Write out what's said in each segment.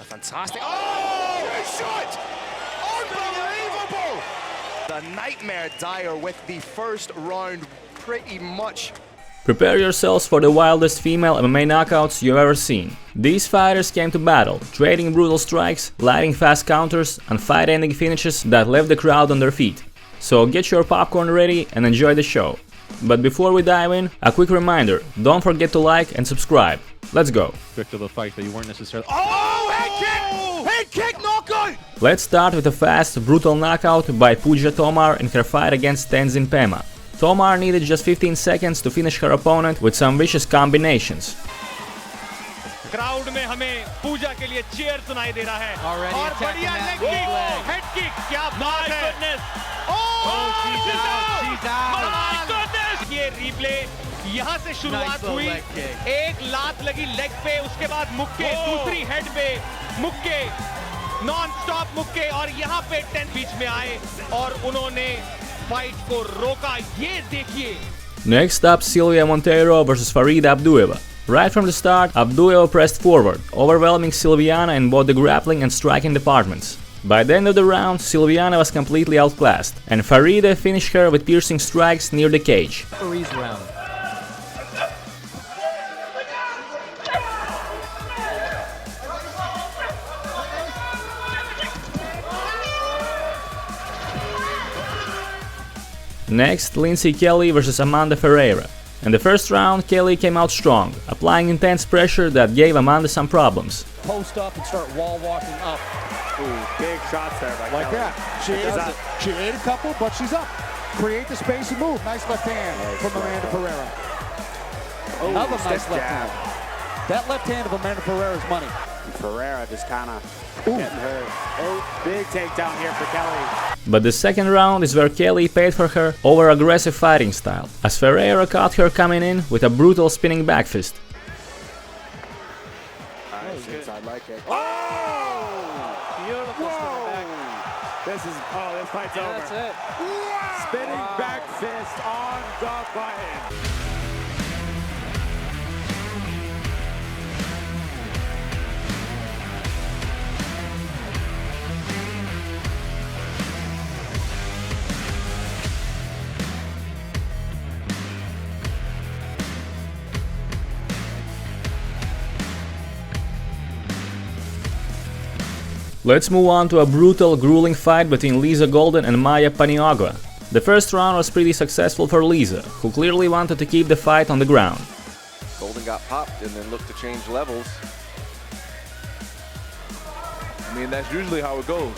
fantastic. Oh, shot! Unbelievable! The nightmare Dyer with the first round pretty much. Prepare yourselves for the wildest female MMA knockouts you've ever seen. These fighters came to battle, trading brutal strikes, lighting fast counters, and fight-ending finishes that left the crowd on their feet. So get your popcorn ready and enjoy the show. But before we dive in, a quick reminder, don't forget to like and subscribe. Let's go! To the fight that you weren't necessarily. Oh, head kick! Head kick knockout! Let's start with a fast, brutal knockout by Pooja Tomar in her fight against Tenzin Pema. Tomar needed just 15 seconds to finish her opponent with some vicious combinations. Crowd में हमें पूजा के लिए cheer सुनाई दे रहा है और बढ़िया leg kick head kick क्या बात है she's out my goodness ये रिप्ले यहां से शुरुआत हुई एक लात लगी लेग पे उसके बाद मुक्के दूसरी हेड पे मुक्के नॉन स्टॉप मुक्के और यहां पे 10 बीच में आए और उन्होंने फाइट को रोका ये देखिए. Next up, Silvia Monteiro versus Farida Abdueva. Right from the start, Abdueva pressed forward, overwhelming Silviana in both the grappling and striking departments. By the end of the round, Silviana was completely outclassed, and Farida finished her with piercing strikes near the cage. Next, Lindsay Kelly versus Amanda Ferreira. In the first round, Kelly came out strong, applying intense pressure that gave Amanda some problems. Post up and start wall walking up. Ooh, big shots there by like Kelly. that. She ate a couple, but she's up. Create the space and move. Nice left hand from Amanda Ferreira. Oh, another nice left jab. hand. That left hand of Amanda Ferreira's money. Ferreira just kind of getting her. Oh, big takedown here for Kelly. But the second round is where Kelly paid for her over-aggressive fighting style, as Ferreira caught her coming in with a brutal spinning back fist. Nice inside leg kick. Oh! Beautiful spinning back. This fight's over. That's it. Wow. Spinning back fist on the button. Let's move on to a brutal, grueling fight between Lisa Golden and Maya Paniagua. The first round was pretty successful for Lisa, who clearly wanted to keep the fight on the ground. Golden got popped and then looked to change levels. I mean, that's usually how it goes.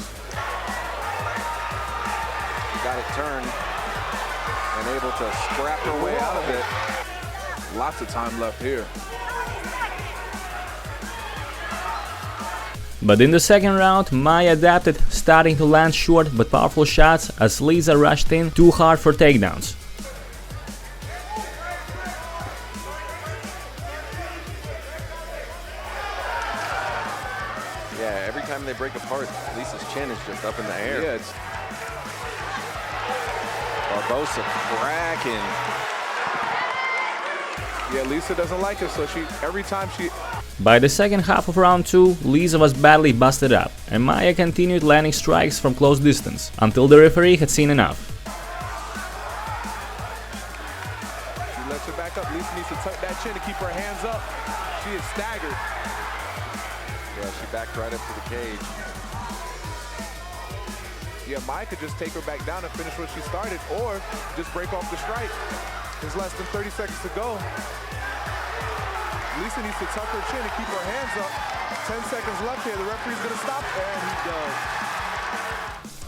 She got it turned and able to scrap her way out of it. Lots of time left here. But in the second round, Maya adapted, starting to land short but powerful shots as Lisa rushed in too hard for takedowns. Yeah, every time they break apart, Lisa's chin is just up in the air. Yeah, it's Barbosa cracking. Yeah, Lisa doesn't like it, so every time she... By the second half of round 2, Lisa was badly busted up, and Maya continued landing strikes from close distance, until the referee had seen enough. She lets her back up. Lisa needs to tuck that chin to keep her hands up. She is staggered. Yeah, she backed right up to the cage. Yeah, Maya could just take her back down and finish what she started, or just break off the strike. There's less than 30 seconds to go. Lisa needs to tuck her chin and keep her hands up. 10 seconds left here. The referee's going to stop, and he does.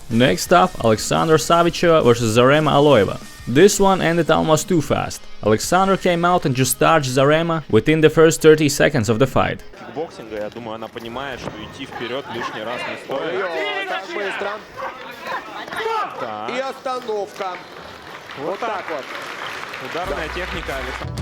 Next up, Alexandra Savicheva versus Zarema Aloeva. This one ended almost too fast. Alexandra came out and just starched Zarema within the first 30 seconds of the fight. Боксинга, я думаю, она понимает, что идти вперед лишний раз не стоит. Так быстро. И остановка. Вот так вот. Ударная техника Александра.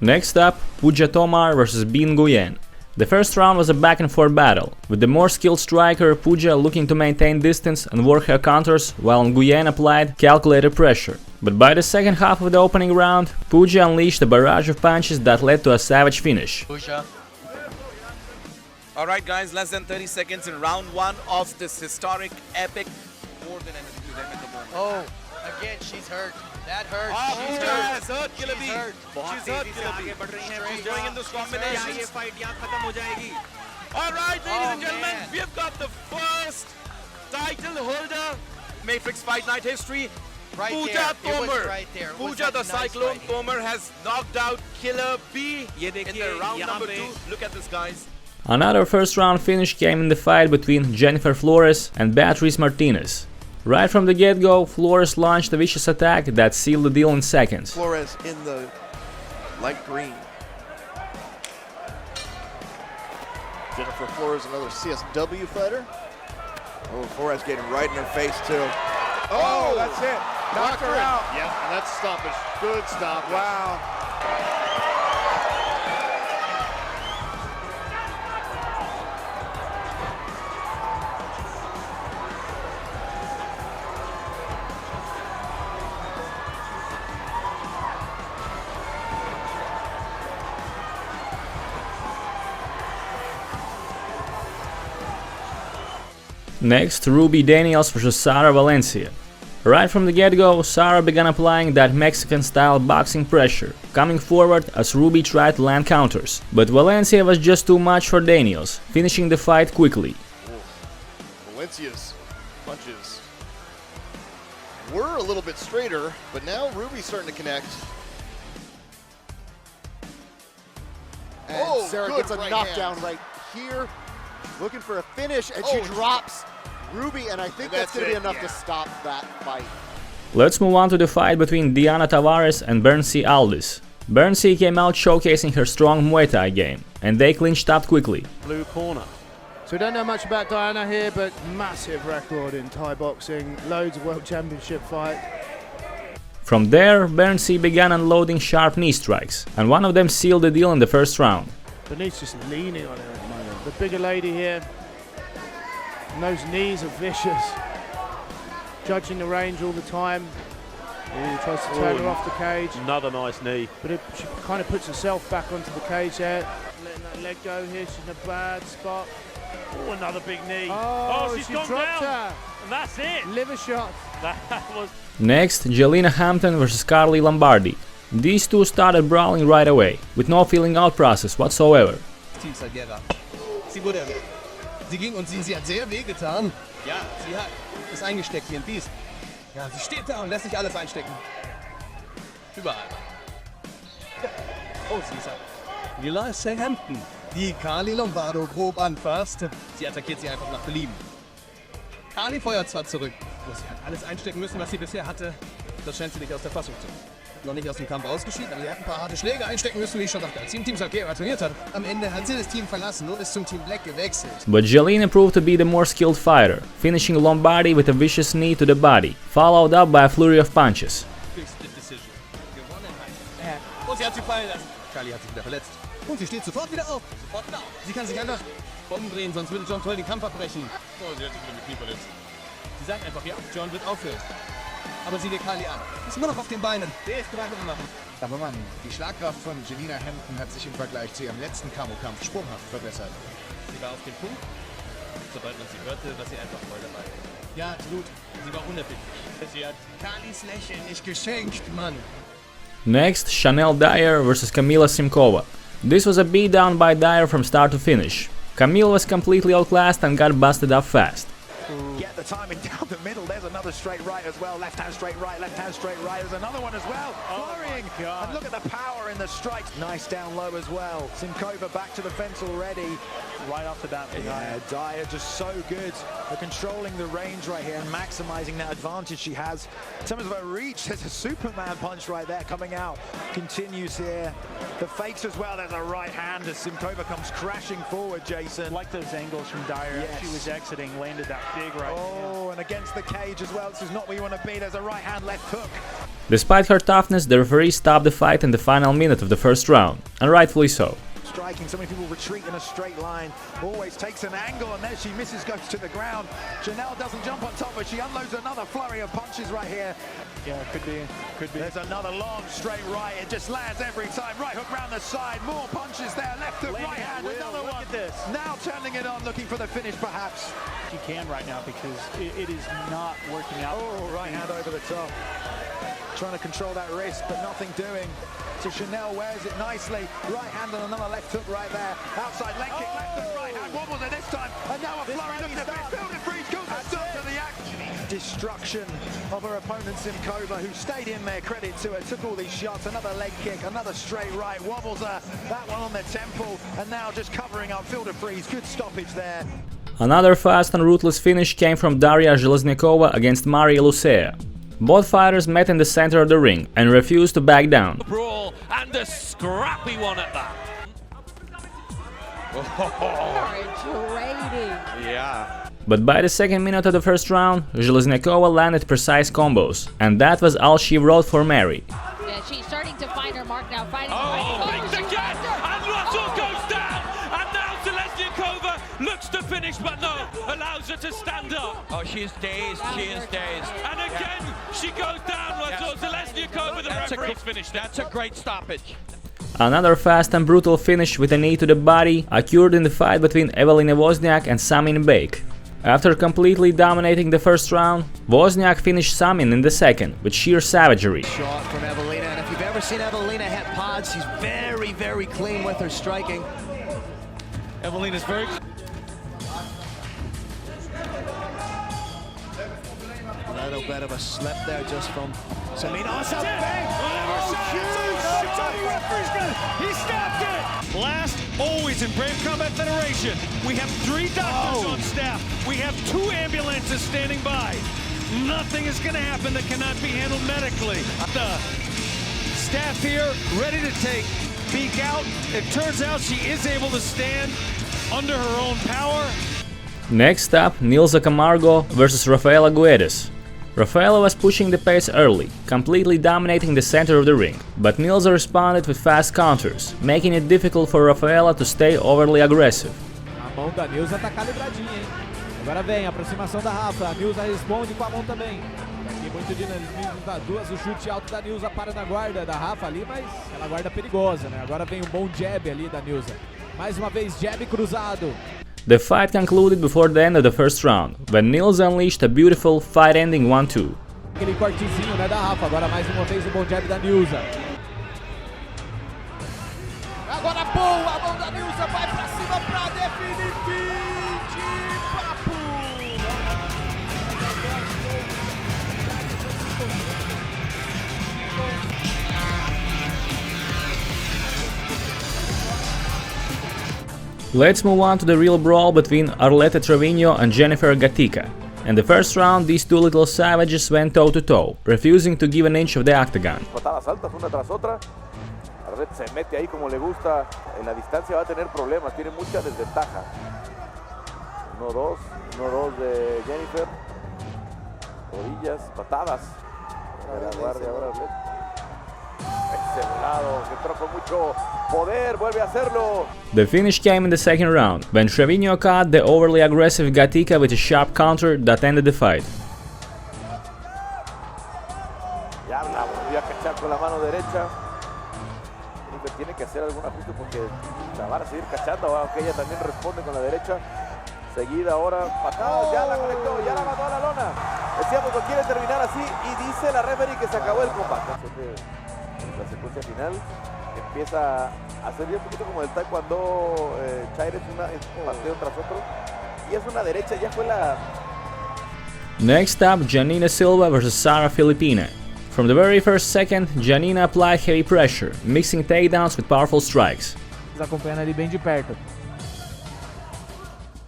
Next up, Pooja Tomar vs Bin Nguyen. The first round was a back-and-forth battle, with the more skilled striker Pooja looking to maintain distance and work her counters, while Nguyen applied calculated pressure. But by the second half of the opening round, Pooja unleashed a barrage of punches that led to a savage finish. Alright guys, less than 30 seconds in round 1 of this historic epic. More than anything to them at the moment. Oh, again, she's hurt. That hurts. She's hurt. She's hurt, Killer B. She's hurt. She's hurt, Killer B. She's going in those combinations. Alright, ladies and gentlemen, we've got the first title holder. Matrix Fight Night history. Right Pooja there. It was Tomar. right there. It was Pooja the that nice Cyclone fighting. Tomar has knocked out Killer B in the round number 2. Look at this, guys. Another first round finish came in the fight between Jennifer Flores and Beatriz Martinez. Right from the get-go, Flores launched a vicious attack that sealed the deal in seconds. Flores in the light green. Jennifer Flores, another CSW fighter. Oh, Flores getting right in her face too. Oh, that's it. Knocked her out. Yeah, and that's stoppage. Good stop. Wow. Next, Ruby Daniels vs Sara Valencia. Right from the get-go, Sara began applying that Mexican-style boxing pressure, coming forward as Ruby tried to land counters. But Valencia was just too much for Daniels, finishing the fight quickly. Valencia's punches were a little bit straighter, but now Ruby's starting to connect. And Sarah good gets a right knockdown hand. right here. Looking for a finish, and Oh, she drops Ruby, and I think that's going to be enough yeah. to stop that fight. Let's move on to the fight between Diana Tavares and Bernsey Aldis. Bernsey came out showcasing her strong Muay Thai game, and they clinched up quickly. Blue corner. So we don't know much about Diana here, but massive record in Thai boxing, loads of world championship fight. From there, Bernsey began unloading sharp knee strikes, and one of them sealed the deal in the first round. Bernice just leaning on her at the moment. The bigger lady here, and those knees are vicious. Judging the range all the time. He tries to turn her off the cage. Another nice knee. But she kind of puts herself back onto the cage there. Letting that leg go here, she's in a bad spot. Oh, another big knee. Oh, she's she gone dropped down. her. And that's it. Liver shot. That was... Next, Jelena Hampton vs Carly Lombardi. These two started brawling right away, with no feeling out process whatsoever. Sie ging und sie hat sehr weh getan. Ja, sie ist eingesteckt wie ein Biest. Ja, sie steht da und lässt sich alles einstecken. Überall. Ja. Oh, sie ist Lila Hampton, die Carly Lombardo grob anfasst. Sie attackiert sie einfach nach Belieben. Carly feuert zwar zurück, aber sie hat alles einstecken müssen, was sie bisher hatte. Das scheint sie nicht aus der Fassung zu. Noch nicht aus dem Kampf ausgeschieden, aber sie hat ein paar harte Schläge einstecken müssen, wie ich schon sagte, als sie im Team Salguero trainiert hat. Am Ende hat sie das Team verlassen und ist zum Team Black gewechselt. But Jelena proved to be the more skilled fighter, finishing Lombardi with a vicious knee to the body, followed up by a flurry of punches. Höchste Decision. Gewonnen heißt. Und sie hat sie fallen lassen. Carly hat sich wieder verletzt. Und sie steht sofort wieder auf. Sofort wieder auf. Sie kann sich einfach umdrehen, sonst würde John Toll den Kampf abbrechen. Oh, sie hat sich wieder mit Knie verletzt. Sie sagt einfach, ja, John wird aufhören. Aber sieh dir Carly an. Ist nur noch auf den Beinen. Der ist gerade am Machen. Aber Mann, die Schlagkraft von Jelena Hampton hat sich im Vergleich zu ihrem letzten Kamo-Kampf sprunghaft verbessert. Sie war auf dem Punkt, sobald man sie hörte, war sie einfach voll dabei. Ja, absolut. Sie war unerbittlich. Sie hat Carlys Lächeln nicht geschenkt, Mann. Next, Chanel Dyer vs Kamila Simkova. This was a beatdown by Dyer from start to finish. Camille was completely outclassed and got busted up fast. Get the timing down the middle. There's another straight right as well. Left hand straight right, left hand straight right. There's another one as well. Flurrying. And look at the power in the strikes. Nice down low as well. Simkova back to the fence already. Right off the bat. Yeah, Dyer just so good at controlling the range right here and maximizing that advantage she has. In terms of her reach, there's a Superman punch right there coming out. Continues here. The fakes as well. There's a right hand as Simkova comes crashing forward, Jason. Like those angles from Dyer. Yes. She was exiting, landed that big right hand. Oh, and against the cage as well. This is not where you want to be. There's a right hand left hook. Despite her toughness, the referee stopped the fight in the final minute of the first round, and rightfully so. striking. So many people retreat in a straight line. Always takes an angle, and there she misses, goes to the ground. Janelle doesn't jump on top, but she unloads another flurry of punches right here. Yeah, could be. There's another long straight right. It just lands every time. Right hook round the side. More punches there. Left hook, right hand, another one. Look at this. Now turning it on, looking for the finish perhaps. She can right now because it is not working out. Oh, right hand over the top. Trying to control that wrist, but nothing doing. So Chanel wears it nicely. Right hand and another left hook right there. Outside leg kick, left hook, right hand. Wobbles it this time. And now a flurry. Look at the build and freeze. Goes to stop to the act. Destruction of her opponent, Simkova, who stayed in there. Credit to her. Took all these shots. Another leg kick, another straight right. Wobbles her. That one on the temple. And now just covering up. Field of freeze. Good stoppage there. Another fast and ruthless finish came from Daria Železniakova against Maria Lucea. Both fighters met in the center of the ring and refused to back down. Brawl and a scrappy one at that. Yeah. But by the second minute of the first round, Železniakova landed precise combos, and that was all she wrote for Mary. Yeah, she's starting to find her mark now. Fighting. Again, and Russell goes down, and now Železniakova looks to finish, but no, allows her to stand up. Oh, she is dazed. She is dazed. And again, she goes down, Russell. Železniakova, the referee's finished. That's a great stoppage. Another fast and brutal finish with a knee to the body occurred in the fight between Evelina Wozniak and Samin Bake. After completely dominating the first round, Wozniak finished Samin in the second with sheer savagery. Shot from Evelina, and if you've ever seen Evelina hit pods, she's very, very clean with her striking. Evelina's very... A little bit of a slip there just from Samin. Oh, it's a big! He stopped it! Last, always in Brave Combat Federation, we have 3 doctors on staff. We have 2 ambulances standing by. Nothing is going to happen that cannot be handled medically. The staff here ready to take Beak out. It turns out she is able to stand under her own power. Next up, Nilza Camargo versus Rafaela Guedes. Rafaela was pushing the pace early, completely dominating the center of the ring, but Nilza responded with fast counters, making it difficult for Rafaela to stay overly aggressive. A mão da Nilza tá calibradinha, hein? Agora vem a aproximação da Rafa, a Nilza responde com a mão também. Aqui muito dinamismo das duas, o chute alto da Nilza para na guarda da Rafa ali, mas aquela guarda perigosa, né? Agora vem um bom jab ali da Nilza. Mais uma vez jab cruzado. The fight concluded before the end of the first round, when Nilza unleashed a beautiful fight-ending 1-2. Aquele cortezinho, né, da Rafa, agora mais uma vez o bom jab da Nilza. Agora boa, a mão da Nilza vai pra cima pra definir fim de papo. Let's move on to the real brawl between Arleta Trevino and Jennifer Gatica. In the first round, these two little savages went toe-to-toe, refusing to give an inch of the octagon. Patadas altas una tras otra. Arleta se mete ahí como le gusta. En la distancia va a tener problemas, tiene mucha desventaja. 1-2 de Jennifer. Rodillas, patadas. De la guardia ahora Arleta. Ese lado, que entró con mucho poder, vuelve a hacerlo. The finish came in the second round, when Trevino caught the overly aggressive Gatica with a sharp counter that ended the fight. Ya la volvió a cachar con la mano derecha. Jennifer tiene que hacer algún ajuste porque la van a seguir cachando, aunque ella también responde con la derecha. Seguida ahora, patadas, ya la conectó, ya la mandó a la lona. Decíamos que quiere terminar así y dice la referee que se acabó el combate. La secuencia final empieza a ser un poquito como el taekwondo, Chaires, un pateo tras otro. Y es una derecha, ya fue la... Next up, Janina Silva versus Sara Filipina. From the very first second, Janina applied heavy pressure, mixing takedowns with powerful strikes. Acompanhando ali bem de perto.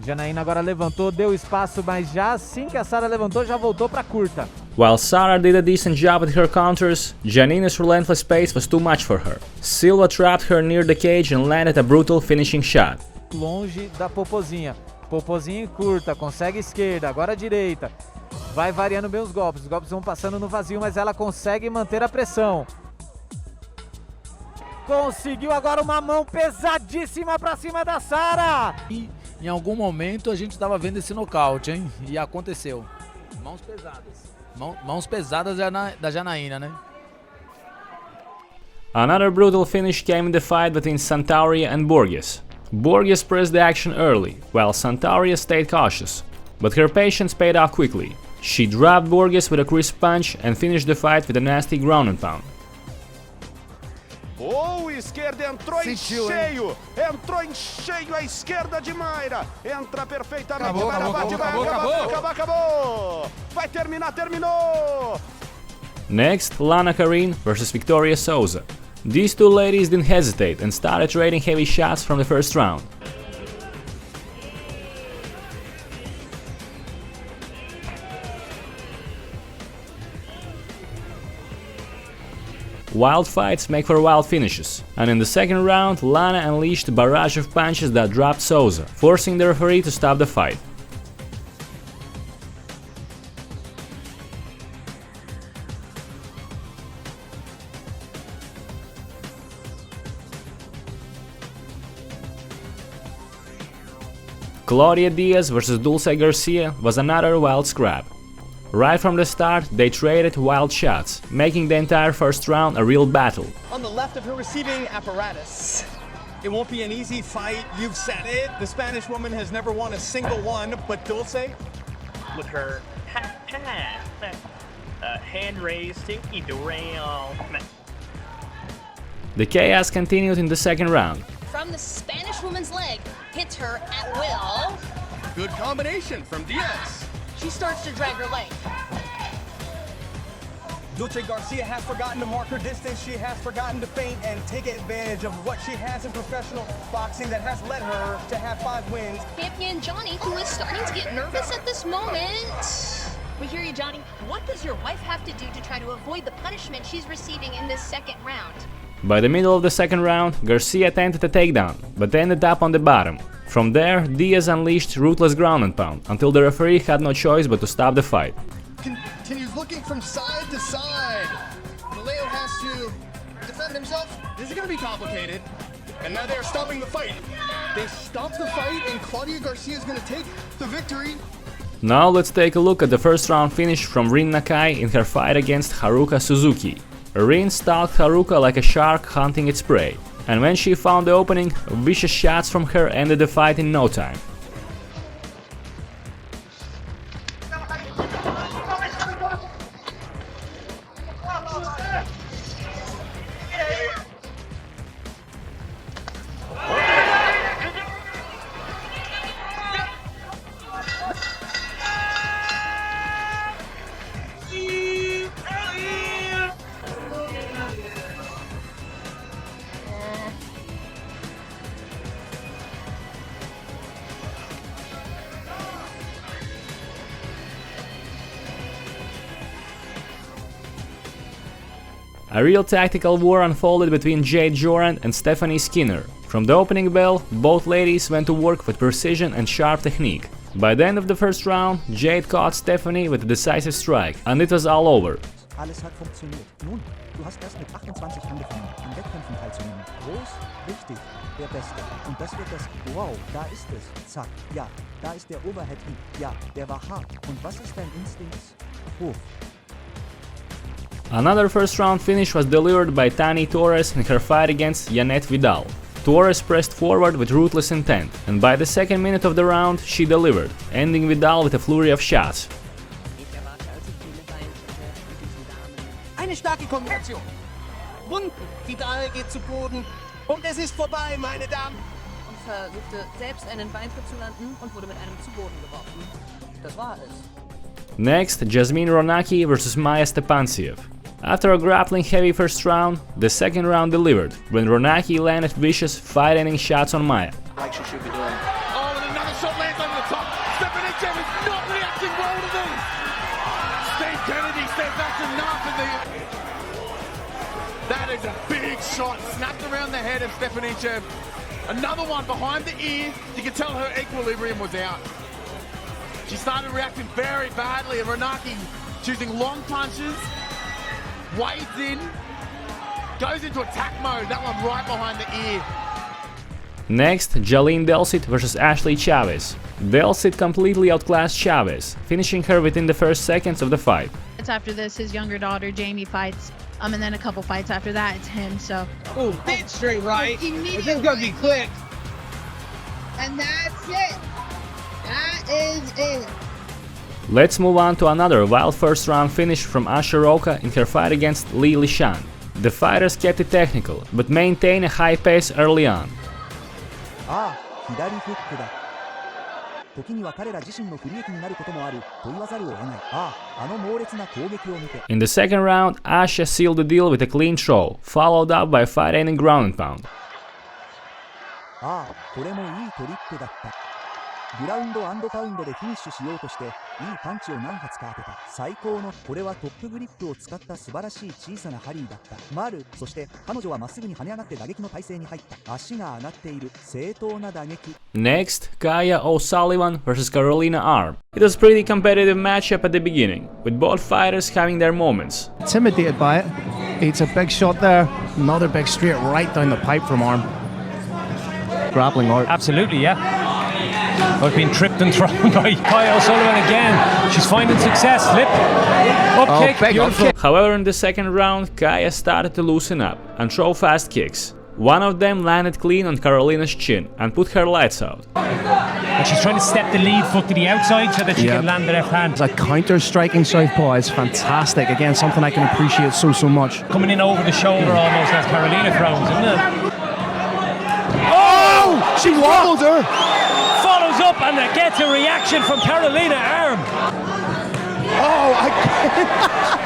Janaína agora levantou, deu espaço, mas já assim que a Sara levantou, já voltou para curta. While Sara did a decent job with her counters, Janina's relentless pace was too much for her. Silva trapped her near the cage and landed a brutal finishing shot. Longe da popozinha. Popozinha em curta, consegue esquerda, agora direita. Vai variando bem os golpes vão passando no vazio, mas ela consegue manter a pressão. Conseguiu agora uma mão pesadíssima pra cima da Sara. E em algum momento a gente estava vendo esse nocaute, hein? E aconteceu. Mãos pesadas. Mãos pesadas da Janaína, né? Another brutal finish came in the fight between Santauria and Borges. Borges pressed the action early, while Santauria stayed cautious. But her patience paid off quickly. She dropped Borges with a crisp punch and finished the fight with a nasty ground and pound. O esquerda entrou em cheio, entrou em cheio a esquerda de Mayra, entra perfeitamente, acabou, vai terminar, terminou! Next, Lana Karin versus Victoria Souza. These two ladies didn't hesitate and started trading heavy shots from the first round. Wild fights make for wild finishes, and in the second round Lana unleashed a barrage of punches that dropped Souza, forcing the referee to stop the fight. Claudia Diaz versus Dulce Garcia was another wild scrap. Right from the start, they traded wild shots, making the entire first round a real battle. On the left of her receiving apparatus. It won't be an easy fight, you've said it. The Spanish woman has never won a single one, but Dulce, Look her. Hand raised, stinky derail. The chaos continued in the second round. From the Spanish woman's leg, hits her at will. good combination from Diaz. She starts to drag her leg. Dulce Garcia has forgotten to mark her distance. She has forgotten to feint and take advantage of what she has in professional boxing that has led her to have 5 wins. Champion Johnny, who is starting to get nervous at this moment. We hear you, Johnny. What does your wife have to do to try to avoid the punishment she's receiving in this second round? By the middle of the second round, Garcia attempted a takedown, but ended up on the bottom. From there, Diaz unleashed ruthless ground and pound, until the referee had no choice but to stop the fight. Continues looking from side to side. Maleo has to defend himself. This is going to be complicated. And now they're stopping the fight. They stopped the fight, and Claudia Garcia is going to take the victory. Now let's take a look at the first round finish from Rin Nakai in her fight against Haruka Suzuki. Rin stalked Haruka like a shark hunting its prey, and when she found the opening, vicious shots from her ended the fight in no time. A real tactical war unfolded between Jade Joran and Stephanie Skinner. From the opening bell, both ladies went to work with precision and sharp technique. By the end of the first round, Jade caught Stephanie with a decisive strike, and it was all over. Alles hat funktioniert. Nun, du hast erst mit 28 angefangen, an Wettkämpfen teilzunehmen. Groß, richtig, der Beste. Und das wird das, wow, da ist es. Zack, ja, da ist der Overhead-Hieb. Ja, der war hart. Und was ist dein Instinkt? Hoch. Another first round finish was delivered by Tani Torres in her fight against Janette Vidal. Torres pressed forward with Ruthless Intent, and by the second minute of the round, she delivered, ending Vidal with a flurry of shots. Eine starke Kombination. Und Vidal geht zu Boden. Und es ist vorbei, meine Damen. Und versuchte selbst einen Beintritt zu landen und wurde mit einem zu Boden geworfen. Das war es. Next, Jasmine Ronaki versus Maya Stepanciev. After a grappling heavy first round, the second round delivered, when Ronaki landed vicious, fight-ending shots on Maya. Like she should be doing. Oh, and another shot lands over the top. Stephanie Chen is not reacting well to this. Steve Kennedy says that's enough. That is a big shot, snapped around the head of Stephanie Chen. Another one behind the ear. You can tell her equilibrium was out. She started reacting very badly, and Ronaki choosing long punches, wades in, Goes into attack mode. That one right behind the ear. Next, Jalene Delsit versus Ashley Chavez. Delsit completely outclassed Chavez, finishing her within the first seconds of the fight. It's after this, his younger daughter, Jamie, fights. And then a couple fights after that, it's him, so. Oh, dead straight right. This is gonna be quick. And that's it. That is it. Let's move on to another wild first round finish from Asha Roka in her fight against Li Lishan. The fighters kept it technical, but maintained a high pace early on. 左フックだ。時には彼ら自身の不利益になることもあると言わざるを得ない。あの猛烈な攻撃を見て。In the second round, Asha sealed the deal with a clean throw, followed up by a fight-ending ground and pound. これもいいトリックだった。グラウンド&パウンドでフィニッシュしようとしていいパンチを何発か当てた。最高のこれはトップグリップを使った素晴らしい小さなハリーだった。そして彼女はまっすぐに跳ね上がって打撃の体勢に入った。足が上がっている正当な打撃。Next, Kaya O'Sullivan versus Carolina Arm. It was a pretty competitive matchup at the beginning, with both fighters having their moments. Intimidated by it. It's a big shot there. Another big straight right down the pipe from Arm. Grappling art. Absolutely, yeah. I've been tripped and thrown by Kaya O'Sullivan again. She's finding success. Slip. Up kick. Beautiful. However, in the second round, Kaya started to loosen up and throw fast kicks. One of them landed clean on Carolina's chin and put her lights out. And she's trying to step the lead foot to the outside so that she can land the left hand. It's a counter-striking southpaw is fantastic. Again, something I can appreciate so much. Coming in over the shoulder almost as Carolina throws, isn't it? Oh! She wobbles her! Follows up and gets a reaction from Carolina Arm. Oh,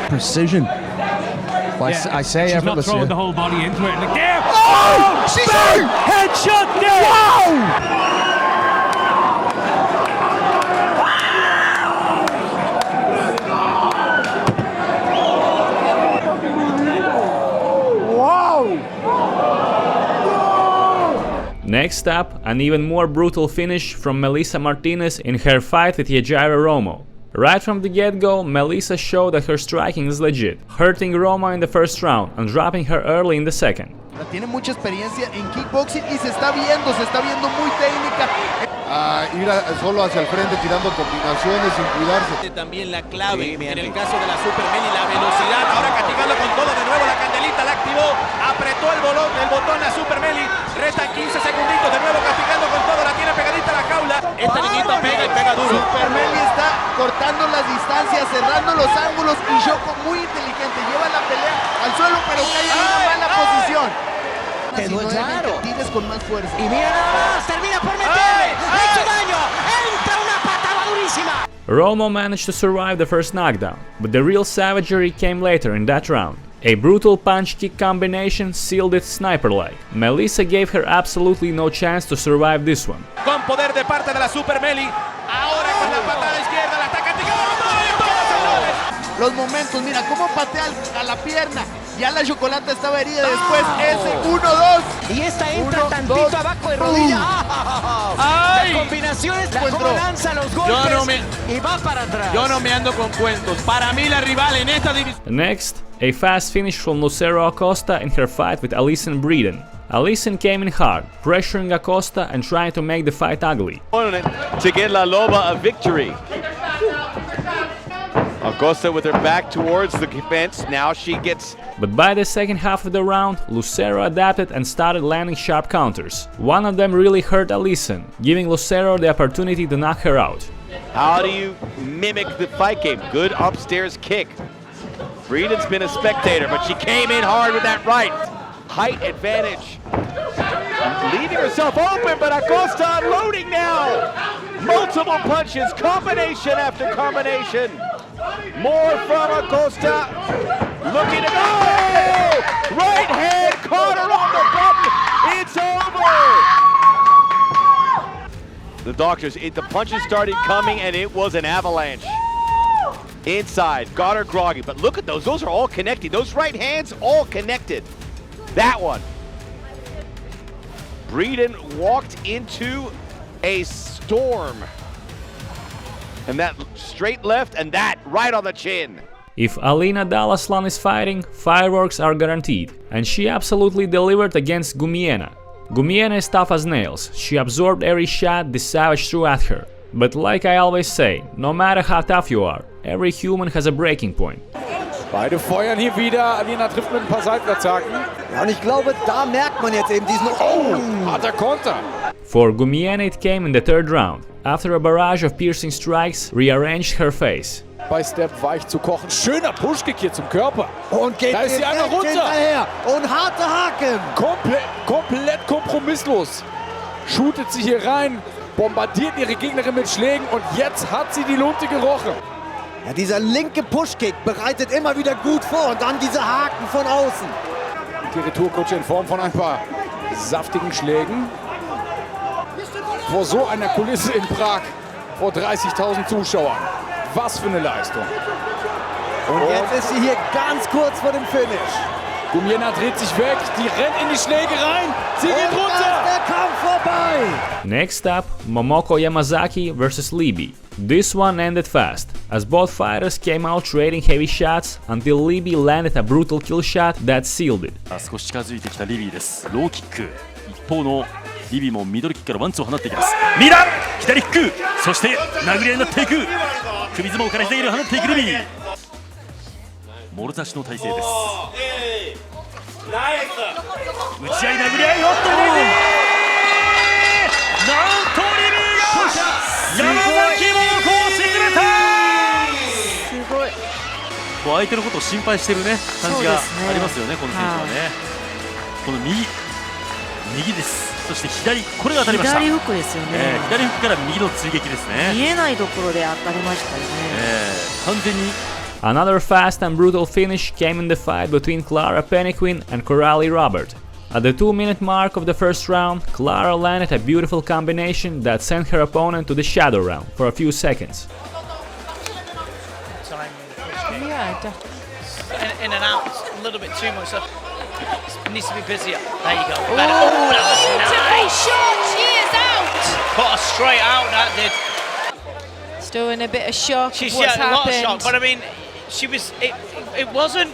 precision. I say she's not effortless. Throwing the whole body into it. Like, there! Oh! She's bang! Headshot there! Wow! Next up, an even more brutal finish from Melissa Martinez in her fight with Yajaira Romo. Right from the get-go, Melissa showed that her striking is legit, hurting Romo in the first round and dropping her early in the second. Tiene mucha experiencia en kickboxing y se está viendo muy técnica. Ir solo hacia el frente tirando combinaciones sin cuidarse. También la clave en el caso de la Super Meli, la velocidad. Ahora castigando con todo de nuevo, la candelita la activó, apretó el botón la Super Meli. Restan 15 segunditos, de nuevo castigando con todo, la tiene pegadita a la jaula. Esta niñita pega y pega duro. Super Meli está cortando las distancias, cerrando los ángulos y Yoko muy inteligente. Lleva la pelea al suelo, pero cae en una mala posición. Quedó claro. Tires con más fuerza. Y mira nada más, termina por meterle. ¡Ha hecho daño! ¡Entra una patada durísima! Romo managed to survive the first knockdown, but the real savagery came later in that round. A brutal punch-kick combination sealed it sniper-like. Melissa gave her absolutely no chance to survive this one. Con poder de parte de la Super Meli. Ahora con la patada izquierda la está castigando. Los momentos, mira cómo patea a la pierna. Ya la chocolate estaba herida, después ese 1-2. Y esta entra tantito abajo de rodilla. ¡Ay! Las combinaciones, la cómo lanza los golpes y va para atrás. Yo no me ando con cuentos. Para mí la rival en esta división. Next, a fast finish from Lucero Acosta in her fight with Alison Breeden. Alison came in hard, pressuring Acosta and trying to make the fight ugly. To get La Loba a victory. Acosta with her back towards the fence, now she gets... But by the second half of the round, Lucero adapted and started landing sharp counters. One of them really hurt Alison, giving Lucero the opportunity to knock her out. How do you mimic the fight game? Good upstairs kick. Breeden's been a spectator, but she came in hard with that right. Height advantage. Leaving herself open, but Acosta unloading now. Multiple punches, combination after combination. More from Acosta. Looking to go! Right hand caught her on the button. It's over. The doctors, the punches started coming and it was an avalanche. Inside, got her groggy, but look at those. Those are all connected. Those right hands all connected. That one. Breeden walked into a storm. And that straight left and that right on the chin. If Alina Dalaslan is fighting, fireworks are guaranteed, and she absolutely delivered against Gumiena. Gumiena is tough as nails, she absorbed every shot this savage threw at her. But like I always say, no matter how tough you are, every human has a breaking point. Beide feuern hier wieder. Alina trifft mit ein paar Seitenattacken. Ja, und ich glaube, da merkt man jetzt eben diesen... Oh, harter Konter. For Gumiena it came in the third round. After a barrage of piercing strikes, rearranged her face. Bei Step weich zu kochen. Schöner Pushkick hier zum Körper. Und geht da ist die andere runter. Hinterher. Und harte Haken. Komplett kompromisslos. Shootet sie hier rein, bombardiert ihre Gegnerin mit Schlägen und jetzt hat sie die Lunte gerochen. Ja, dieser linke Pushkick bereitet immer wieder gut vor und dann diese Haken von außen. Die Retourkutsche in Form von ein paar saftigen Schlägen. Vor so einer Kulisse in Prag, vor 30.000 Zuschauern. Was für eine Leistung. Und jetzt ist sie hier ganz kurz vor dem Finish. Gumiena dreht sich weg, die rennt in die Schläge rein, sie geht runter. Der Kampf vorbei. Next up, Momoko Yamazaki vs Libby. This one ended fast, as both fighters came out trading heavy shots until Libby landed a brutal kill shot that sealed it. 少し近づいてきたリビーです。ローキック。一方のリビーもミドルキックからワンツーを放っていきます。右だ。左フック。そして殴り合いになっていく。首相撲から左を放っていくリビー。もろ差しの体勢です。打ち合い殴り合いおっとリビー。なんとリビーが山崎桃子を沈めた。すごい。こう相手のことを心配してるね感じがありますよね、この選手はね。この右です。そして左、これが当たりました。左フックですよね。左フックから右の追撃ですね。見えないところで当たりましたよね。完全に。Another fast and brutal finish came in the fight between Clara Penniquin and Coralie Robert. At the 2-minute mark of the first round, Clara landed a beautiful combination that sent her opponent to the shadow round for a few seconds. Yeah, definitely. In and out, a little bit too much. So it needs to be busier. There you go. Oh, that was nice. Shot, she is out. Put her straight out, that did. Still in a bit of shock. She's what's a lot of happened. shock, but I mean, she was. It wasn't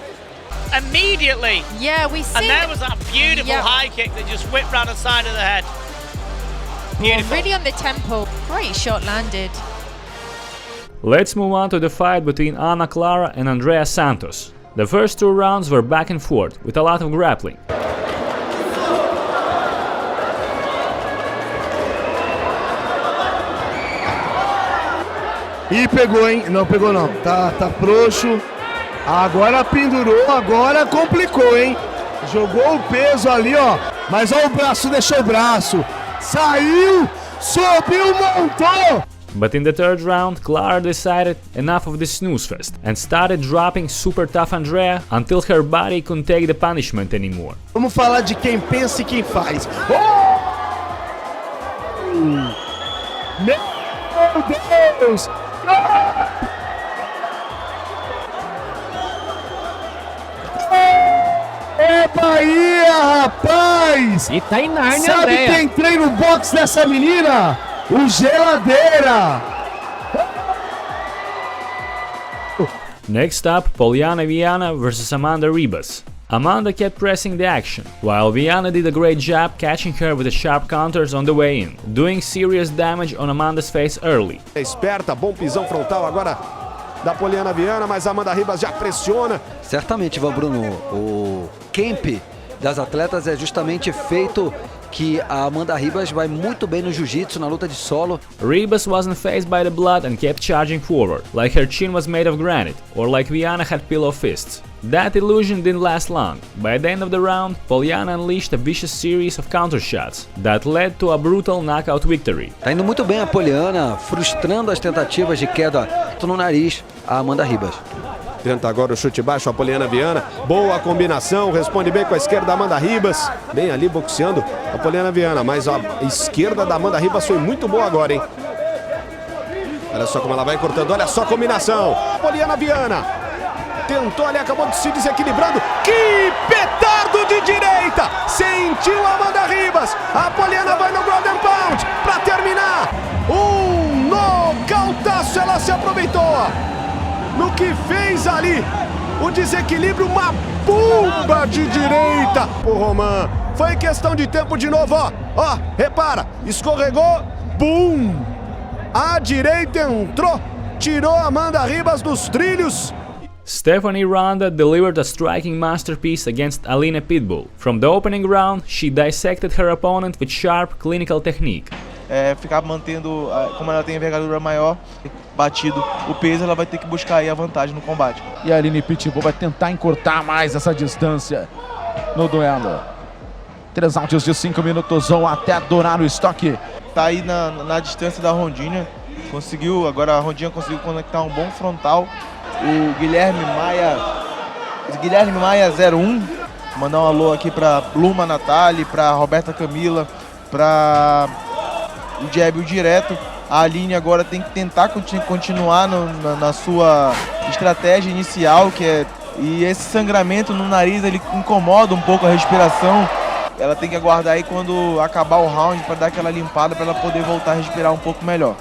immediately. Yeah, we see. And there was that beautiful high kick that just whipped round the side of the head. Beautiful. Really on the tempo. Great shot landed. Let's move on to the fight between Ana Clara and Andrea Santos. The first two rounds were back and forth, with a lot of grappling. Ih, pegou, hein? Não pegou não, tá frouxo. Agora pendurou, agora complicou, hein? Jogou o peso ali, ó. Mas ó o braço, deixou o braço. Saiu, subiu, montou! But in the third round, Clara decided enough of this snooze fest and started dropping super tough Andrea until her body couldn't take the punishment anymore. Vamos falar de quem pensa e quem faz. Meu Deus! É Bahia, rapaz! E tá em Nárnia, sabe Andrea. Quem treina no box dessa menina? O Geladeira! Next up, Poliana Viana vs Amanda Ribas. Amanda kept pressing the action, while Viana did a great job catching her with the sharp counters on the way in, doing serious damage on Amanda's face early. Esperta, bom pisão frontal agora da Poliana Viana, mas a Amanda Ribas já pressiona. Certamente, Van Bruno, o camp das atletas é justamente feito que a Amanda Ribas vai muito bem no jiu-jitsu, na luta de solo. Ribas wasn't fazed by the blood and kept charging forward, like her chin was made of granite, or like Viana had pillow fists. That illusion didn't last long. By the end of the round, Poliana unleashed a vicious series of counter shots that led to a brutal knockout victory. Tá indo muito bem a Poliana, frustrando as tentativas de queda no nariz a Amanda Ribas. Tenta agora o chute baixo, a Poliana Viana. Boa combinação, responde bem com a esquerda da Amanda Ribas. Bem ali boxeando a Poliana Viana, mas a esquerda da Amanda Ribas foi muito boa agora, hein? Olha só como ela vai cortando, olha só a combinação. Poliana Viana tentou ali, acabou se desequilibrando. Que petardo de direita! Sentiu a Amanda Ribas. A Poliana vai no ground and pound para terminar. Um nocautaço, ela se aproveitou. No que fez a ali o desequilíbrio, uma bomba de direita. O Roman, foi questão de tempo de novo, ó, repara, escorregou, bum! A direita entrou, tirou a Amanda Ribas dos trilhos. Stephanie Ronda delivered a striking masterpiece against Alina Pitbull. From the opening round, she dissected her opponent with sharp clinical technique. Ficar mantendo, como ela tem envergadura maior, batido o peso, ela vai ter que buscar aí a vantagem no combate. E a Aline Pitbull vai tentar encurtar mais essa distância no duelo. 3 rounds de 5 minutos ou até dourar o estoque. Tá aí na distância da Rondinha. Agora a Rondinha conseguiu conectar um bom frontal. O Guilherme Maia 01. Mandar um alô aqui pra Luma Natali, pra Roberta Camila, pra o jab direto. A Aline agora tem que tentar continuar na sua estratégia inicial, e esse sangramento no nariz ele incomoda um pouco a respiração. Ela tem que aguardar aí quando acabar o round para dar aquela limpada para ela poder voltar a respirar um pouco melhor.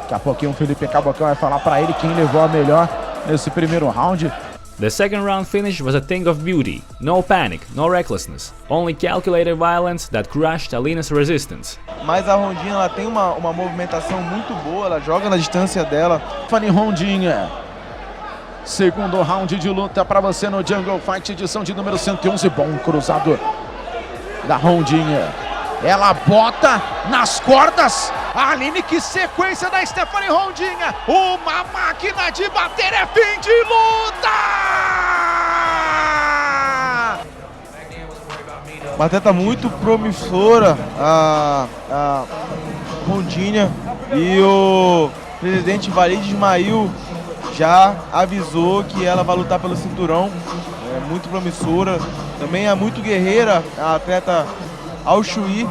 Daqui a pouquinho o Felipe Cabocão vai falar para ele quem levou a melhor nesse primeiro round. The second round finish was a thing of beauty. No panic, no recklessness, only calculated violence that crushed Alina's resistance. Mas a Rondinha ela tem uma movimentação muito boa, ela joga na distância dela. Fanny Rondinha. Segundo round de luta para você no Jungle Fight, edição de número 111. Bom cruzado da Rondinha. Ela bota nas cordas. A Aline, que sequência da Stephanie Rondinha. Uma máquina de bater, é fim de luta! Uma atleta muito promissora, a Rondinha. E o presidente Walid Ismail já avisou que ela vai lutar pelo cinturão. É muito promissora. Também é muito guerreira a atleta Ao Shui,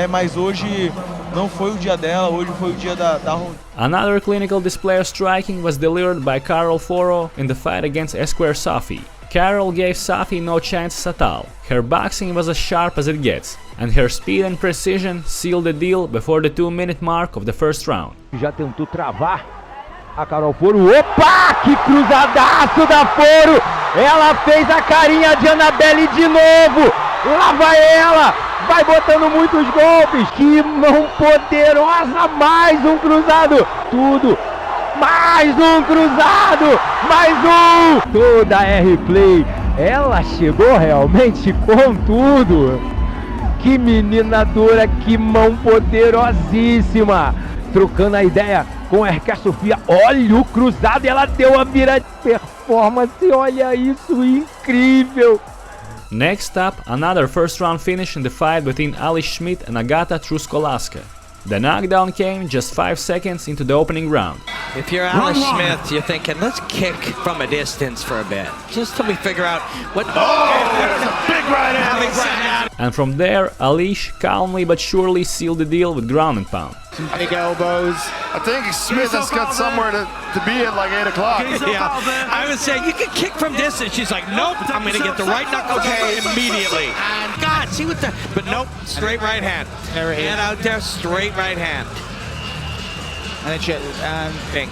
mas hoje não foi o dia dela, hoje foi o dia da Rondinha. Another clinical display of striking was delivered by Carol Foro in the fight against Esquire Safi. Carol gave Safi no chances at all. Her boxing was as sharp as it gets, and her speed and precision sealed the deal before the 2-minute mark of the first round. Já tentou travar a Carol Foro. Opa! Que cruzadaço da Foro! Ela fez a carinha de Annabelle de novo! Lá vai ela! Vai botando muitos golpes! Que mão poderosa! Mais um cruzado! Tudo! Mais um cruzado! Mais um! Toda a R-Play! Ela chegou realmente com tudo! Que menina dura! Que mão poderosíssima! Trocando a ideia com a Erika Sofia. Olha o cruzado! Ela deu a vira de performance! Olha isso! Incrível! Next up, another first round finish in the fight between Alice Schmidt and Agata Truskolaska. The knockdown came just 5 seconds into the opening round. If you're Alice Smith, you're thinking, let's kick from a distance for a bit, just till we figure out what... there's a big right hand. And from there, Alish calmly but surely sealed the deal with ground and pound. Some big elbows. I think Smith has got somewhere to be at like 8 o'clock. Yeah, I was saying, you can kick from distance. She's like, nope, I'm going to get the right knuckle immediately. And God, see what the... But nope, straight right hand. Hand out there, straight right hand. And pink.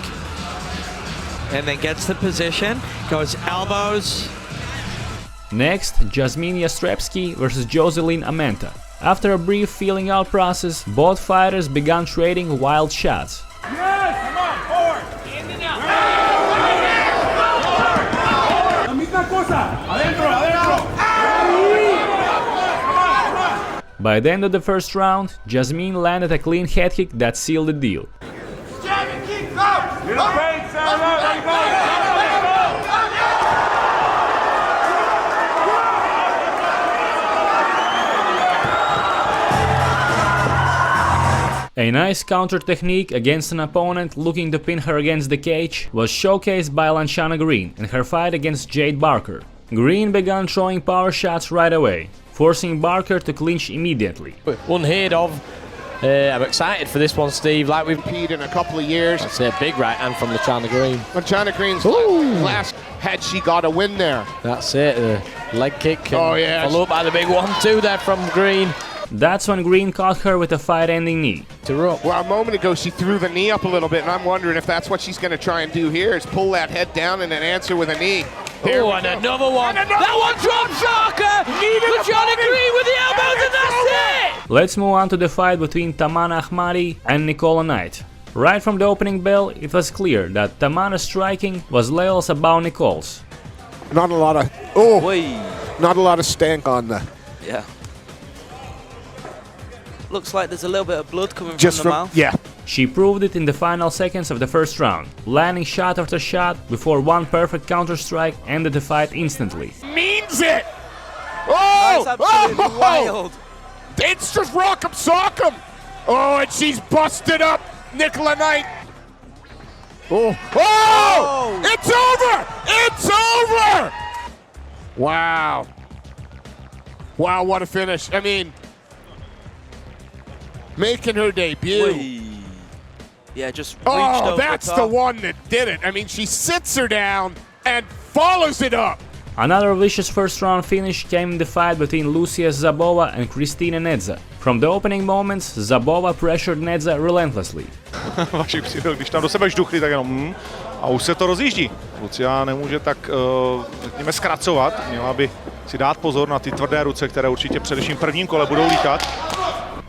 And then gets the position, goes elbows. Next, Jasmine Yastrebsky versus Jocelyn Amenta. After a brief feeling out process, both fighters began trading wild shots. Yes, come on, forward. In and out. La misma cosa. Adentro, adentro. By the end of the first round, Jasmine landed a clean head kick that sealed the deal. A nice counter technique against an opponent looking to pin her against the cage was showcased by Lanchana Green in her fight against Jade Barker. Green began throwing power shots right away, forcing Barker to clinch immediately. Unheard of. I'm excited for this one, Steve. Like we've repeated in a couple of years. That's a big right hand from Lanchana Green. Lanchana Green's last had she got a win there. That's it. The leg kick. Oh yeah. Followed by the big 1-2 there from Green. That's when Green caught her with a fight-ending knee. Well, a moment ago she threw the knee up a little bit, and I'm wondering if that's what she's going to try and do here, is pull that head down and then answer with a knee. Oh, and another one. That one dropped Shocker! But Johnny Green with the elbows, and that's it! Let's move on to the fight between Tamana Ahmadi and Nicola Knight. Right from the opening bell, it was clear that Tamana's striking was levels above Nicole's. Not a lot of, not a lot of stank on the. Yeah. Looks like there's a little bit of blood coming Just from the mouth. Yeah. She proved it in the final seconds of the first round, landing shot after shot before one perfect counter-strike ended the fight instantly. Means it! Oh! That's absolutely wild. It's just rock'em sock'em! Oh, and she's busted up Nicola Knight. Oh! Oh! It's over! It's over! Wow. Wow, what a finish. I mean, making her debut. Yeah, just reached over that's the the top. one that did it. I mean, she sits her down and follows it up. Another vicious first round finish came in the fight between Lucia Zabova and Kristina Nedza. From the opening moments, Zabova pressured Nedza relentlessly. Vašich psychel, když tam do sebe žduchli, tak jenom a už se to rozjíždí. Lucia nemůže tak, řekněme, zkracovat. Měla by si dát pozor na ty tvrdé ruce, které určitě především v prvním kole budou lítat.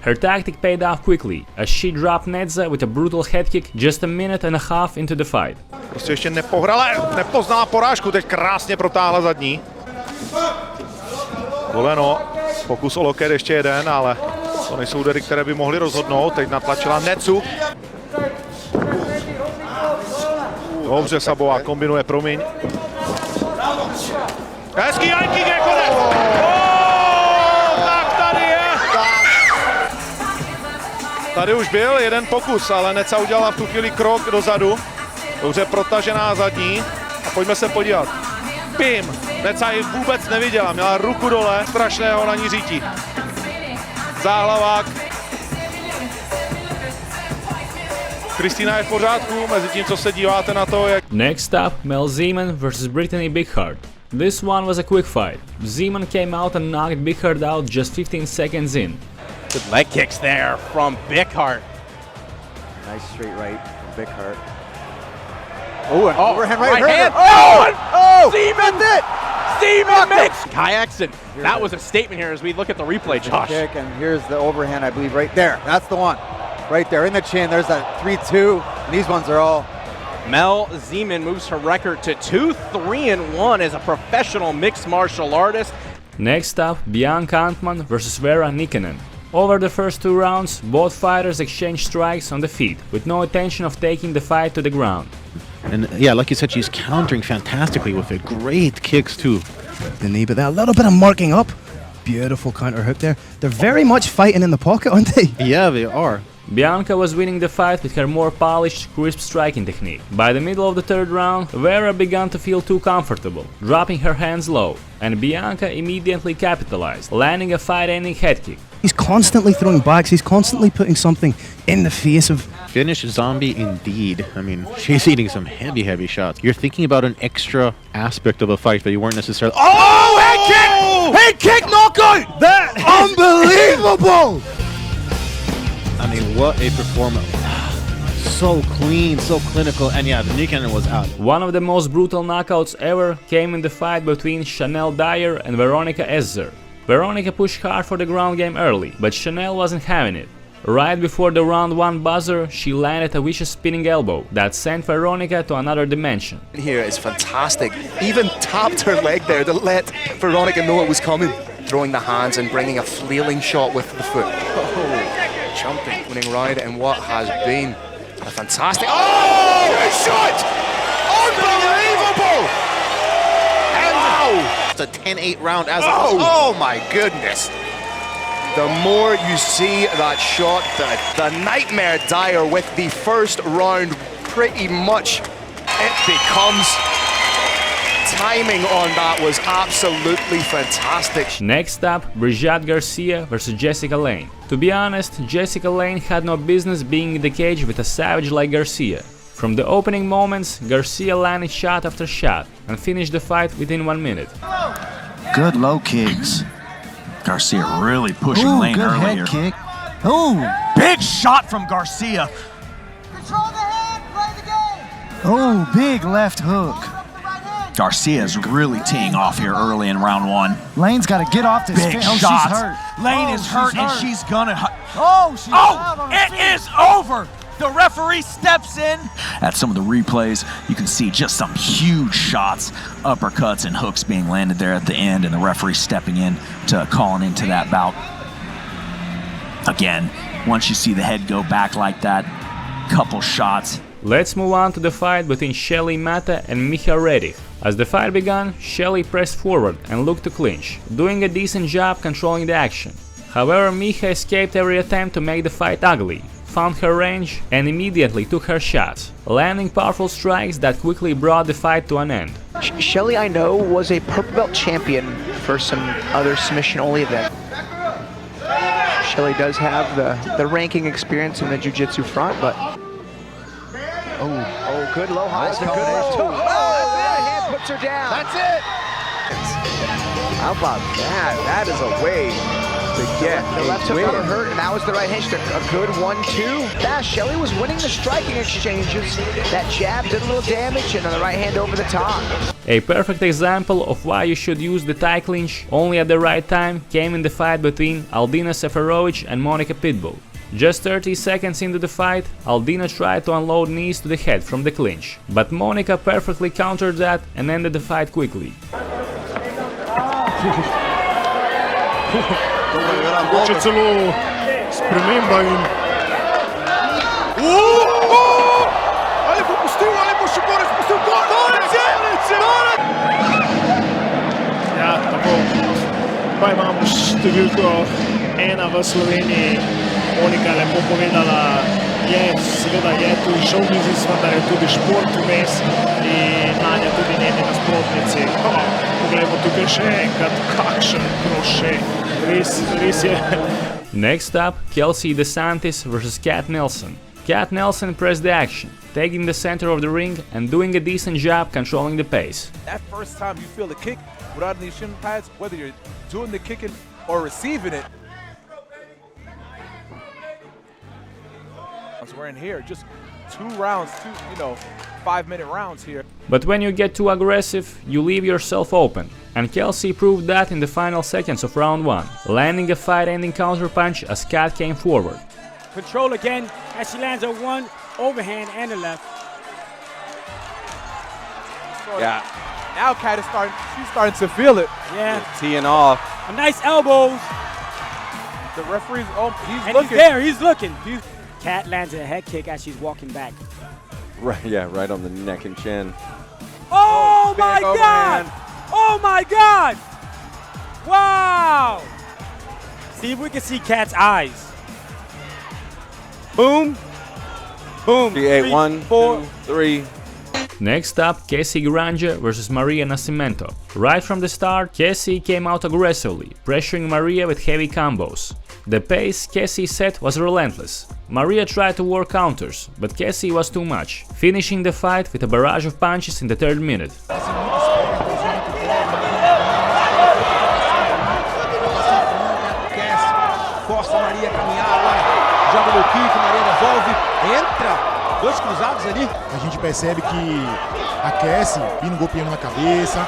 Her tactic paid off quickly, as she dropped Nedza with a brutal head kick just a minute and a half into the fight. Prostě ještě nepoznala porážku, teď krásně protáhla zadní. Koleno, pokus o loket ještě jeden, ale to nejsou údery, které by mohly rozhodnout. Teď natlačila Nedzu. Dobře, Sabová kombinuje, promiň. Hezký ranking je konec! Tak tady je! Tady už byl jeden pokus, ale Nedza udělala v tu chvíli krok dozadu. Dobře protažená zadní a pojďme se podívat. Bim! Nedza ji vůbec neviděla, měla ruku dole, strašného na ní řítí. Záhlavák. Kristina je v pořádku, mezi tím, co se díváte na to, jak... Next up, Mel Zeman vs Brittany Bigheart. This one was a quick fight. Zeman came out and knocked Bigheart out just 15 seconds in. Good leg kicks there from Bigheart. Nice straight right from Bigheart. Oh, an overhand right hand. Zeman did it! Zeman makes kayaks, and that was a statement here as we look at the replay, Josh. Kick, and here's the overhand, I believe, right there. That's the one. Right there in the chin. There's that 3-2. And these ones are all. Mel Zeman moves her record to 2-3-1 as a professional mixed martial artist. Next up, Bianca Antman vs Vera Nikkanen. Over the first two rounds, both fighters exchanged strikes on the feet, with no intention of taking the fight to the ground. And yeah, like you said, she's countering fantastically with it. Great kicks too. The knee, but a little bit of marking up. Beautiful counter hook there. They're very much fighting in the pocket, aren't they? Yeah, they are. Bianca was winning the fight with her more polished, crisp striking technique. By the middle of the third round, Vera began to feel too comfortable, dropping her hands low, and Bianca immediately capitalized, landing a fight-ending head kick. He's constantly throwing backs, he's constantly putting something in the face of... Finish zombie indeed. I mean, she's eating some heavy shots. You're thinking about an extra aspect of a fight that you weren't necessarily... Oh, head kick! Head kick knockout! That unbelievable! I mean, what a performance. So clean, so clinical, and yeah, the Nikkanen was out. One of the most brutal knockouts ever came in the fight between Chanel Dyer and Veronica Esser. Veronica pushed hard for the ground game early, but Chanel wasn't having it. Right before the round 1 buzzer, she landed a vicious spinning elbow that sent Veronica to another dimension. Here is fantastic. Even tapped her leg there to let Veronica know it was coming. Throwing the hands and bringing a flailing shot with the foot. Oh, jumping, winning round in what has been a fantastic... Oh, good shot! Unbelievable! And wow! It's a 10-8 round as oh my goodness! The more you see that shot, the Nightmare Dyer with the first round, pretty much it becomes... Timing on that was absolutely fantastic. Next up, Brigitte Garcia vs Jessica Lane. To be honest, Jessica Lane had no business being in the cage with a savage like Garcia. From the opening moments, Garcia landed shot after shot and finished the fight within 1 minute. Good low kicks. Garcia really pushing Lane good early head here. kick. Oh, Big shot from Garcia. oh, big left hook. Garcia's really teeing off here early in round one. Lane's got to get off this. Big Oh, shot. she's hurt. Lane Oh, is hurt, and she's gonna. Oh, she's out on her It feet. is over. The referee steps in. At some of the replays, you can see just some huge shots, uppercuts and hooks being landed there at the end, and the referee stepping in to calling into that bout. Again, once you see the head go back like that, couple shots. Let's move on to the fight between Shelly Mata and Micha Redich. As the fight began, Shelly pressed forward and looked to clinch, doing a decent job controlling the action. However, Micha escaped every attempt to make the fight ugly, found her range and immediately took her shots, landing powerful strikes that quickly brought the fight to an end. Shelly, I know, was a purple belt champion for some other submission-only event. Shelly does have the ranking experience in the jiu-jitsu front, but... Oh, good low highs and good low. Oh, that hand puts her down. That's it. How about that? That is a way to get The left a hook never win. hurt, and that was the right hand. She took a good 1-2. Yeah, Shelly was winning the striking exchanges. That jab did a little damage, and then the right hand over the top. A perfect example of why you should use the tie clinch only at the right time came in the fight between Aldina Seferovic and Monica Pitbull. Just 30 seconds into the fight, Aldina tried to unload knees to the head from the clinch, but Monica perfectly countered that and ended the fight quickly. Хоче цілу спрямимба їм. Але попустив, але Бошиборець пустив. Ja, tako. Pa imamo številko 1 v Sloveniji. Monika lepo povedala, seveda je tu šov biznis, vendar je tudi šport vmes in Nanja tudi njeni nasprotnici. Poglejmo tukaj še enkrat, kakšen kroše. Res je. Next up, Kelsey DeSantis vs Kat Nelson. Kat Nelson pressed the action, taking the center of the ring and doing a decent job controlling the pace. That first time you feel the kick without any shin pads, whether you're doing the kicking or receiving it. So we're in here, just 2 rounds, 5-minute rounds here. But when you get too aggressive, you leave yourself open, and Kelsey proved that in the final seconds of round 1, landing a fight-ending counterpunch as Kat came forward. Control again as she lands a 1 overhand and a left. Yeah. Now Kat is she's starting to feel it. Yeah. Teeing off. A nice elbows. The referee's he's looking. He's looking. Kat lands a head kick as she's walking back. Right, yeah, right on the neck and chin. Oh my God! Oh my God! Wow! See if we can see Kat's eyes. Boom. Boom. 1, 2, 3. Next up, Cassie Granger vs Maria Nascimento. Right from the start, Cassie came out aggressively, pressuring Maria with heavy combos. The pace Cassie set was relentless. Maria tried to work counters, but Cassie was too much, finishing the fight with a barrage of punches in the 3rd minute. Força a Maria a caminhar agora. Joga no kick, Maria devolve. Entra. 2 cruzados ali. A gente percebe que a Cassie, vindo golpeando na cabeça.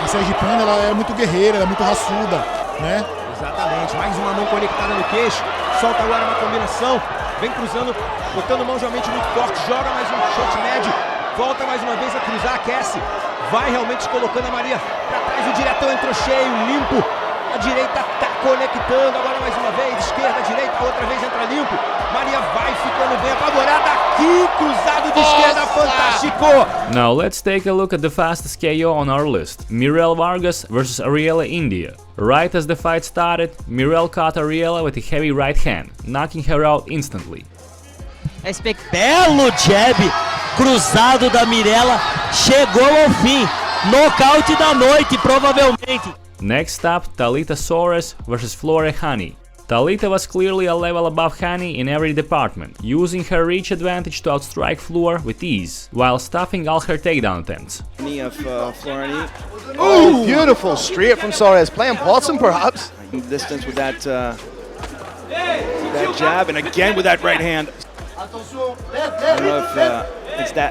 A Sergipana, ela é muito guerreira, ela é muito raçuda, né? Exatamente. Mais uma mão conectada no queixo. Solta agora uma combinação. Vem cruzando, botando mão realmente muito forte. Joga mais um shot médio. Volta mais uma vez a cruzar a Cassie. Vai realmente colocando a Maria para trás. O diretão entrou cheio, limpo. A direita tá conectando, agora mais uma vez, esquerda, direita, outra vez entra limpo. Maria vai ficando bem apavorada aqui, cruzado de esquerda, fantástico! Now let's take a look at the fastest KO on our list. Mirel Vargas vs Ariela India. Right as the fight started, Mirel caught Ariela with a heavy right hand, knocking her out instantly. Belo jab cruzado da Mirella, chegou ao fim, nocaute da noite provavelmente. Next up, Talita Soares vs Flore Hani. Talita was clearly a level above Hani in every department, using her reach advantage to outstrike Flore with ease, while stopping all her takedown attempts. Knee of Florani. Oh, beautiful straight from Soares. Playing bottom, perhaps. Distance with that jab, and again with that right hand. I don't know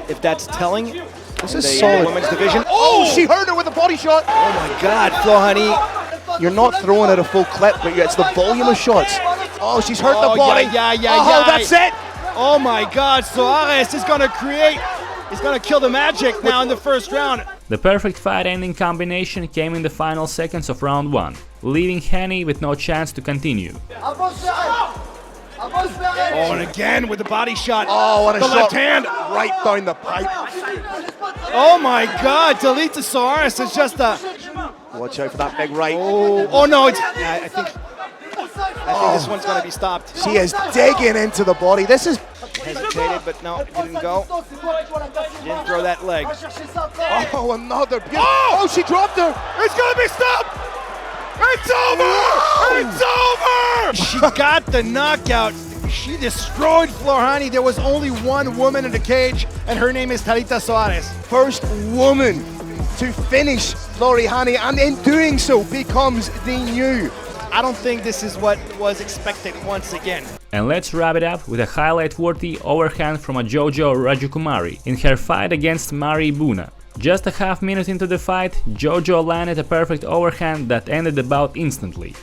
if that's telling. This is solid. Women's division. Oh, she hurt her with a body shot. Oh my God, Flohaney. You're not throwing at a full clip, but it's the volume of shots. Oh, she's hurt the body. Oh, that's it. Oh my God, Soares is gonna kill the magic now in the first round. The perfect fight-ending combination came in the final seconds of round 1, leaving Henny with no chance to continue. Oh, and again with the body shot. Oh, what a the shot. left hand. Right down the pipe. Oh my God, Delita Soares is just a... Watch out for that big right. Oh no, I think this one's gonna be stopped. She is digging into the body. This is... Hesitated, but no, it didn't go. Didn't throw that leg. Oh, another beautiful... Oh, she dropped her. It's gonna be stopped! It's over! It's over! She got the knockout. She destroyed Flohaney. There was only one woman in the cage, and her name is Talita Soares. First woman to finish Flohaney, and in doing so becomes the new. I don't think this is what was expected once again. And let's wrap it up with a highlight-worthy overhand from a Jojo Rajakumari in her fight against Mari Buna. Just a half minute into the fight, Jojo landed a perfect overhand that ended the bout instantly.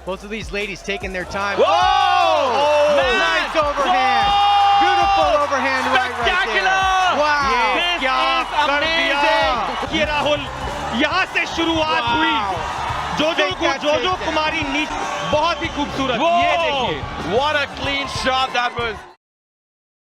Both of these ladies taking their time. Whoa! Oh, nice overhand. Whoa! Beautiful overhand right there. Wow. This is amazing. ये राहुल यहाँ से शुरुआत हुई. जोजो कुमारी नीचे बहुत ही खूबसूरत. ये देखिए. What a clean shot that was.